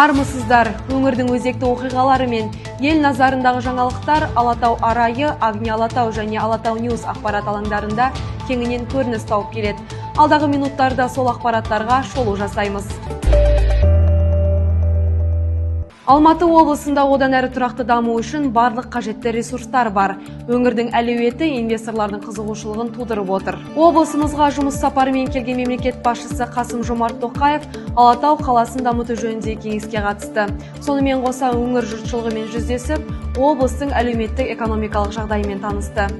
Армысыздар, өңірдің өзекті оқиғалары мен ел назарындағы жаңалықтар Алатау арайы, Агни Алатау және Алатау Ньюс ақпарат алаңдарында кеңінен көрініс тауып келеді. Алдағы минуттарда сол ақпараттарға шолу жасаймыз. Алматы облысында одан әрі тұрақты даму үшін барлық қажетті ресурстар бар. Өңірдің әлеуеті инвесторлардың қызығушылығын тудырып отыр. Облысымызға жұмыс сапарымен келген мемлекет басшысы Қасым-Жомарт Тоқаев Алатау қаласын дамыту жөнінде кеңеске қатысты. Сонымен қоса өңір жұртшылығымен жүздесіп, облыстың әлеуметтік-экономикалық жағдайымен танысты.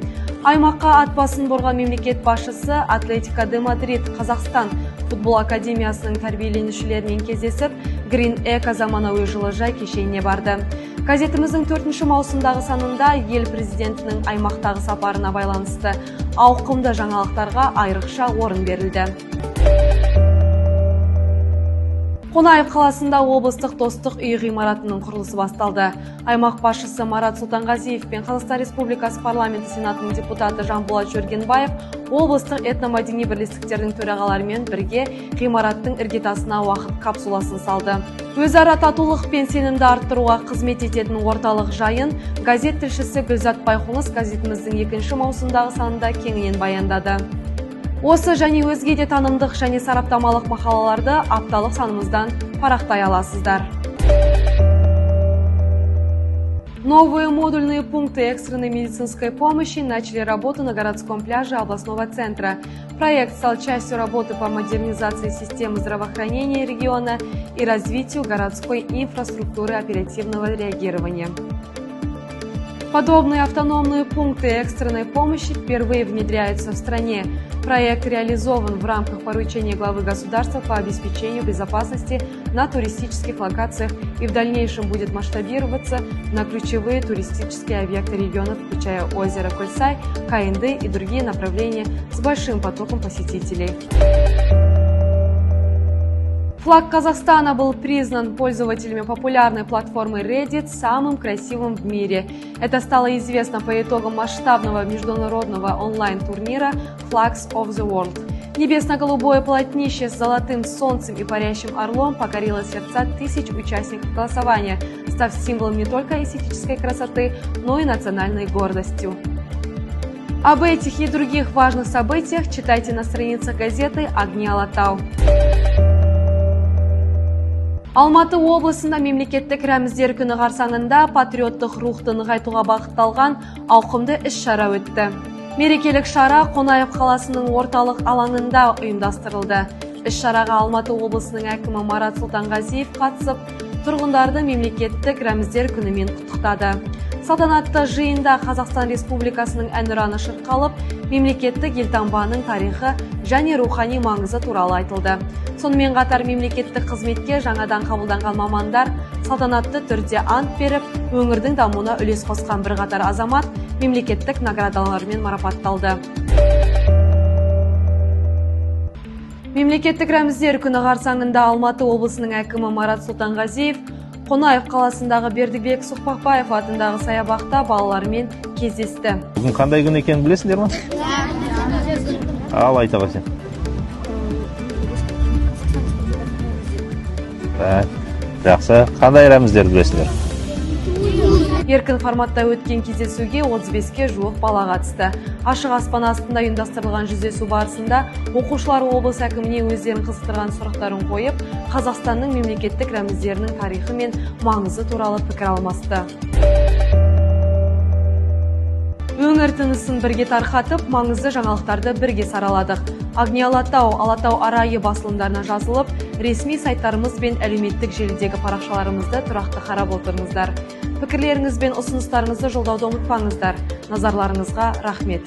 Аймаққа ат басын бұрған мемлекет басшысы Атлетико де Мадрид, Қазақстан футбол академиясының тәрбиеленушілерімен кездесіп, Green Eco заманауи жылыжай кешеніне барды. Газетіміздің 4 маусымдағы санында ел президентінің аймақтағы сапарына байланысты ауқымды жаңалықтарға айрықша орын берілді. Қонаев қаласында облыстық достық үй ғимаратының құрылысы басталды. Аймақ басшысы Марат Сұлтанғазиев пен Қазақстан Республикасы парламенті сенатының депутаты Жанболат Жөргенбаев облыстық этномәдени бірлестіктердің төрағаларымен бірге ғимараттың іргетасына уақыт капсуласын салды. Өзара татулық пен сенімді арттыруға қызмет ететін орталық жайын газет тілшісі Гүлзат Байқоныс газетіміздің 2 маусымдағы санында кеңінен баяндады. Осы және өзге де танымдық және сараптамалық мақалаларды апталық санымыздан парақтай аласыздар. Новые модульные пункты экстренной медицинской помощи начали работу на городском пляже областного центра. Проект стал частью работы по модернизации системы здравоохранения региона и развитию городской инфраструктуры оперативного реагирования. Подобные автономные пункты экстренной помощи впервые внедряются в стране. Проект реализован в рамках поручения главы государства по обеспечению безопасности на туристических локациях и в дальнейшем будет масштабироваться на ключевые туристические объекты региона, включая озеро Кольсай, Каинды и другие направления с большим потоком посетителей. Флаг Казахстана был признан пользователями популярной платформы Reddit самым красивым в мире. Это стало известно по итогам масштабного международного онлайн-турнира Flags of the World. Небесно-голубое полотнище с золотым солнцем и парящим орлом покорило сердца тысяч участников голосования, став символом не только эстетической красоты, но и национальной гордостью. Об этих и других важных событиях читайте на страницах газеты «Агни Алатау». Алматы облысында мемлекеттік рәміздер күні қарсаңында патриоттық рухты нығайтуға бағытталған ауқымды іс-шара өтті. Мерекелік шара Қонаев қаласының орталық алаңында ұйымдастырылды. Іс-шараға Алматы облысының әкімі Марат Сұлтанғазиев қатысып, тұрғындарды мемлекеттік рәміздер күнімен құттықтады. Салтанатты жиында Қазақстан Республикасының әнұраны шырқалып, мемлекеттік елтаңбаның тарихы және рухани маңызы туралы айтылды. Сонымен қатар мемлекеттік қызметке жаңадан қабылданған мамандар салтанатты түрде ант беріп, өңірдің дамуына үлес қосқан бірқатар азамат мемлекеттік наградалармен марапатталды. Мемлекеттік рәміздер күні қарсаңында Алматы облысының әкімі Марат Сұлтанғазиев Қонаев қаласындағы Бердібек Соқпақбаев атындағы саябақта балалармен кездесті. Бүгін қандай күн екенін білесіңдер ме? Ал айта қойсаң. Жақсы, қандай рәміздер білесіңдер? Еркін форматта өткен кездесуге 35-ке жуық бала қатысты. Ашық аспан астында ұйымдастырылған жүздесу барысында оқушылар облыс әкіміне өздерін қызықтырған сұрақтарын қойып, Қазақстанның мемлекеттік рәміздерінің тарихы мен маңызы туралы пікір алмасты. Өңір тынысын бірге тарқатып, маңызды жаңалықтарды бірге сараладық. Агни Алатау, Алатау арайы басылымдарына жазылып, ресми сайттарымыз бен әлеуметтік желідегі парақшаларымызды тұрақты қарап отырыңыздар. Пікірлеріңіз бен ұсыныстарыңызды жолдауды ұмытпаңыздар. Назарларыңызға рахмет.